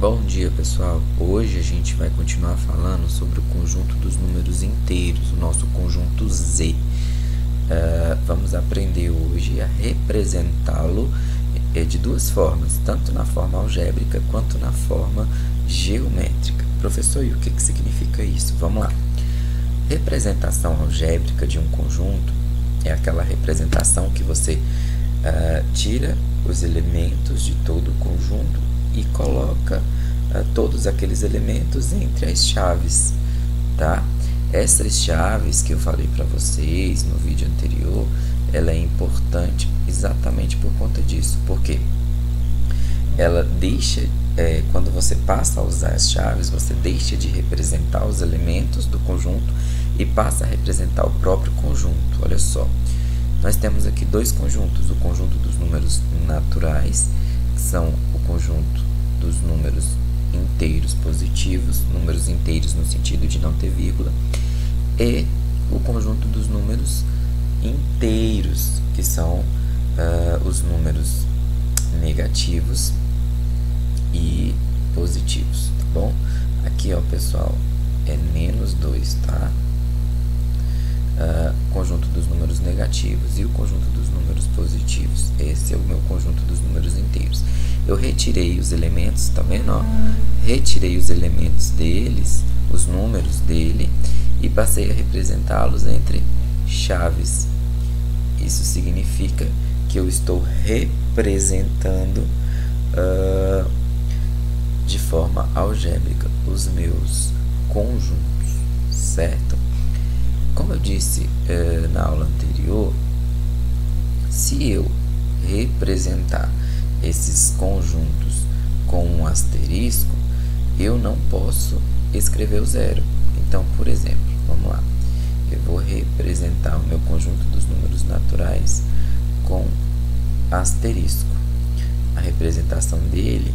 Bom dia, pessoal. Hoje a gente vai continuar falando sobre o conjunto dos números inteiros, o nosso conjunto Z. Vamos aprender hoje a representá-lo de duas formas, tanto na forma algébrica quanto na forma geométrica. Professor, e o que significa isso? Vamos lá. Representação algébrica de um conjunto é aquela representação que você tira os elementos de todo o conjunto e coloca todos aqueles elementos entre as chaves, tá? Essas chaves que eu falei para vocês no vídeo anterior, ela é importante exatamente por conta disso, porque ela deixa, quando você passa a usar as chaves, você deixa de representar os elementos do conjunto e passa a representar o próprio conjunto. Olha só, nós temos aqui dois conjuntos, o conjunto dos números naturais, que são o conjunto dos números inteiros positivos, números inteiros no sentido de não ter vírgula, e o conjunto dos números inteiros, que são os números negativos e positivos, tá bom? Aqui, ó, pessoal, é menos 2, tá? Conjunto dos números negativos e o conjunto dos números positivos. Esse é o meu conjunto dos números inteiros. Eu retirei os elementos, tá vendo? Ó? Retirei os elementos deles, os números dele, e passei a representá-los entre chaves. Isso significa que eu estou representando de forma algébrica os meus conjuntos, certo? Como eu disse na aula anterior, se eu representar esses conjuntos com um asterisco, eu não posso escrever o zero. Então, por exemplo, vamos lá, eu vou representar o meu conjunto dos números naturais com asterisco. A representação dele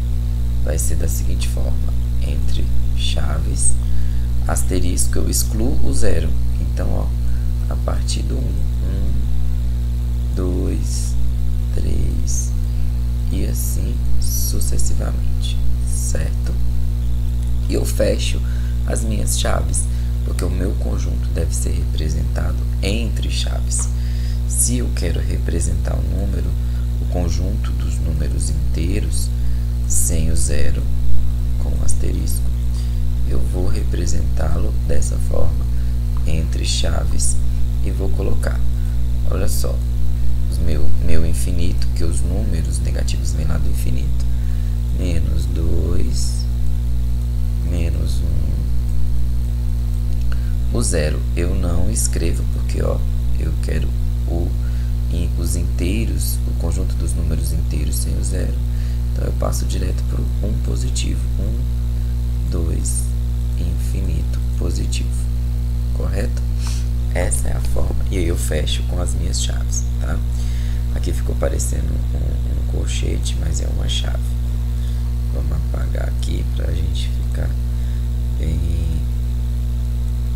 vai ser da seguinte forma: entre chaves, asterisco, eu excluo o zero. Então, ó, a partir do 1, 2, 3 e assim sucessivamente, certo? E eu fecho as minhas chaves, porque o meu conjunto deve ser representado entre chaves. Se eu quero representar um número, o conjunto dos números inteiros, sem o zero, com o asterisco, eu vou representá-lo dessa forma, entre chaves, e vou colocar, olha só, meu infinito, que os números negativos vêm lá do infinito, menos 2, menos 1, o zero eu não escrevo, porque ó, eu quero os inteiros, o conjunto dos números inteiros sem o zero, então eu passo direto para o 1 positivo, 1, 2, infinito positivo, correto? Essa é a forma, e aí eu fecho com as minhas chaves, tá? Aqui ficou parecendo um colchete, mas é uma chave. Vamos apagar aqui para a gente ficar bem,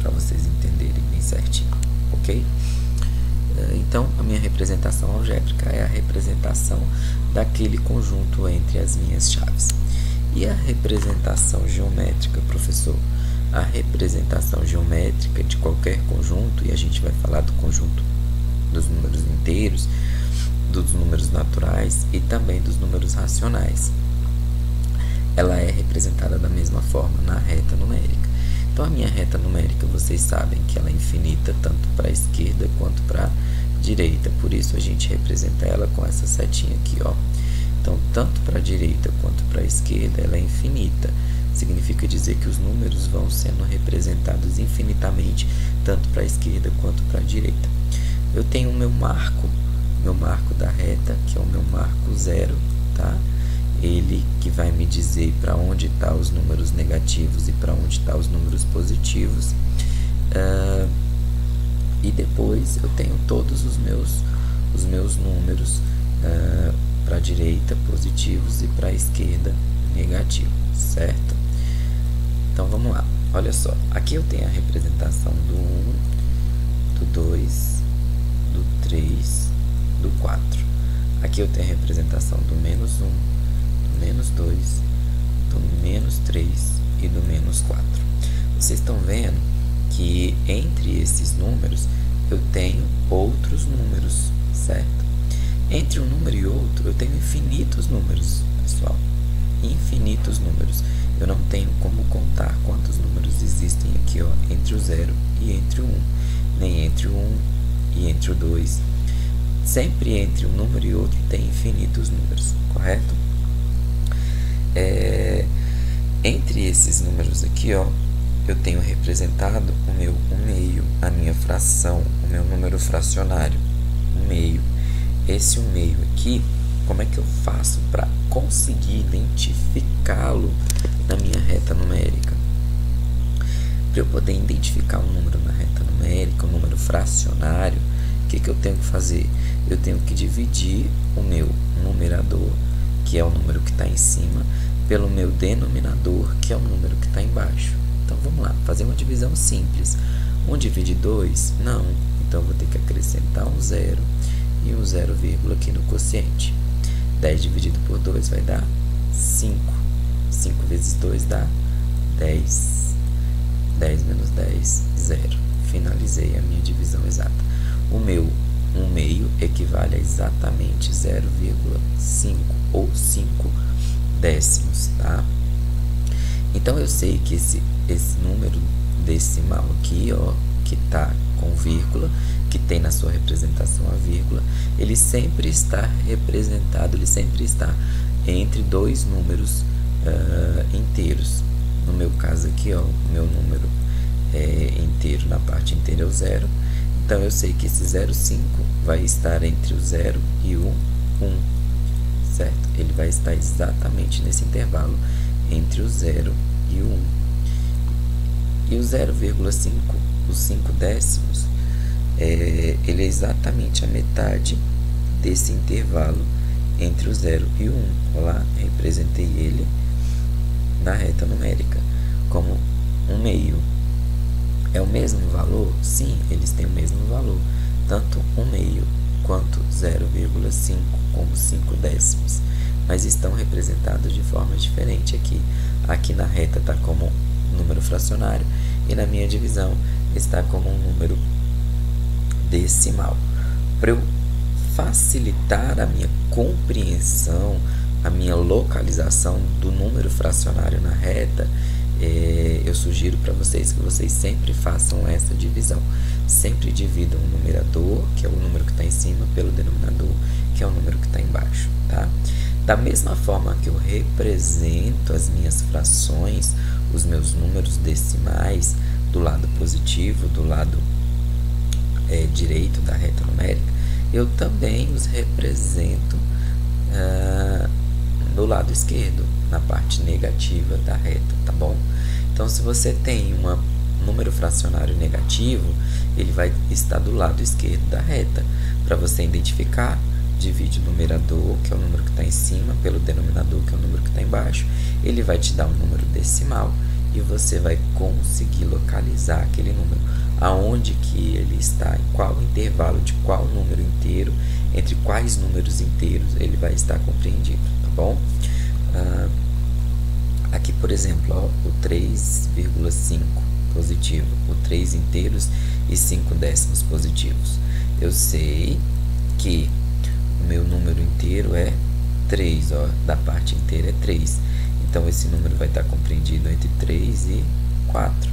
para vocês entenderem bem certinho, ok? Então, a minha representação algébrica é a representação daquele conjunto entre as minhas chaves. E a representação geométrica, professor? A representação geométrica de qualquer conjunto, e a gente vai falar do conjunto dos números inteiros, dos números naturais e também dos números racionais, ela é representada da mesma forma na reta numérica. Então, a minha reta numérica, vocês sabem que ela é infinita tanto para a esquerda quanto para a direita, por isso a gente representa ela com essa setinha aqui, ó. Então, tanto para a direita quanto para a esquerda, ela é infinita. Significa dizer que os números vão sendo representados infinitamente, tanto para a esquerda quanto para a direita. Eu tenho o meu marco da reta, que é o meu marco zero, tá? Ele que vai me dizer para onde estão os números negativos e para onde estão os números positivos. E depois eu tenho todos os meus números para a direita positivos e para a esquerda negativos, certo? Então vamos lá, olha só, aqui eu tenho a representação do 1, do 2, do 3, do 4. Aqui eu tenho a representação do menos 1, do menos 2, do menos 3 e do menos 4. Vocês estão vendo que entre esses números eu tenho outros números, certo? Entre um número e outro eu tenho infinitos números, pessoal. Infinitos números. Eu não tenho como contar quantos números existem aqui, ó, entre o 0 e entre o 1, nem entre o 1 e entre o 2. Sempre entre um número e outro tem infinitos números, correto? Entre esses números aqui, ó, eu tenho representado o meu 1/2, a minha fração, o meu número fracionário, 1/2. Esse 1/2 aqui, como é que eu faço para conseguir identificá-lo na minha reta numérica? Para eu poder identificar um número na reta numérica, um número fracionário, o que eu tenho que fazer? Eu tenho que dividir o meu numerador, que é o número que está em cima, pelo meu denominador, que é o número que está embaixo. Então, vamos lá, fazer uma divisão simples. 1 divide 2? Não. Então, eu vou ter que acrescentar um 0 e um 0, aqui no quociente. 10 dividido por 2 vai dar 5. 5 vezes 2 dá 10. 10 menos 10, 0. Finalizei a minha divisão exata. O meu 1/2 equivale a exatamente 0,5 ou 5 décimos, tá? Então, eu sei que esse número decimal aqui, ó, que está com vírgula, que tem na sua representação a vírgula, ele sempre está representado, ele sempre está entre dois números inteiros. No meu caso aqui, ó, o meu número inteiro na parte inteira é o 0. Então, eu sei que esse 0,5 vai estar entre o 0 e o 1, certo? Ele vai estar exatamente nesse intervalo entre o 0 e o 1. E o 0,5, os 5 décimos, ele é exatamente a metade desse intervalo entre o 0 e o 1. Olha lá, representei ele na reta numérica como 1/2. É o mesmo valor? Sim, eles têm o mesmo valor. Tanto 1/2 quanto 0,5 como 5 décimos. Mas estão representados de forma diferente aqui. Aqui na reta está como um número fracionário e na minha divisão está como um número decimal. Para eu facilitar a minha compreensão, a minha localização do número fracionário na reta, eu sugiro para vocês que vocês sempre façam essa divisão. Sempre dividam o numerador, que é o número que está em cima, pelo denominador, que é o número que está embaixo, tá? Da mesma forma que eu represento as minhas frações, os meus números decimais, do lado positivo, do lado direito da reta numérica, eu também os represento do lado esquerdo, na parte negativa da reta, tá bom? Então, se você tem um número fracionário negativo, ele vai estar do lado esquerdo da reta. Para você identificar, divide o numerador, que é o número que está em cima, pelo denominador, que é o número que está embaixo. Ele vai te dar um número decimal e você vai conseguir localizar aquele número. Aonde que ele está, em qual intervalo de qual número inteiro, entre quais números inteiros ele vai estar compreendido, tá bom? Aqui, por exemplo, ó, o 3,5 positivo, o 3 inteiros e 5 décimos positivos. Eu sei que o meu número inteiro é 3, ó, da parte inteira é 3. Então, esse número vai estar compreendido entre 3 e 4.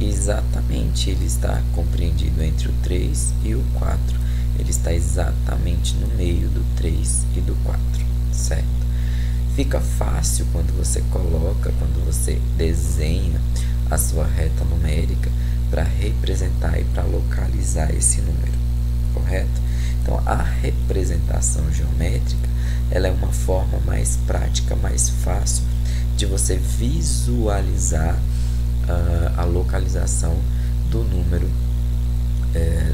Exatamente, ele está compreendido entre o 3 e o 4. Ele está exatamente no meio do 3 e do 4, certo? Fica fácil quando você coloca, quando você desenha a sua reta numérica para representar e para localizar esse número, correto? Então, a representação geométrica, ela é uma forma mais prática, mais fácil de você visualizar a localização do número,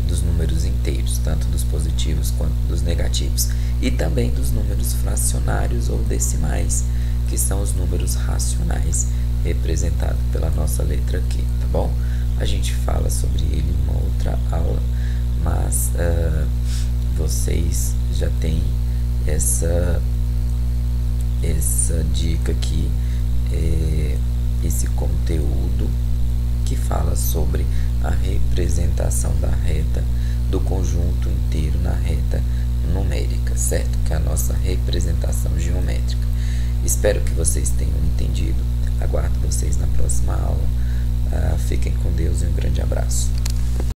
dos números inteiros, tanto dos positivos quanto dos negativos, e também dos números fracionários ou decimais, que são os números racionais, representados pela nossa letra Q, tá bom? A gente fala sobre ele em uma outra aula, mas vocês já têm essa dica aqui esse conteúdo que fala sobre a representação da reta do conjunto inteiro na reta numérica, certo? Que é a nossa representação geométrica. Espero que vocês tenham entendido. Aguardo vocês na próxima aula. Fiquem com Deus e um grande abraço.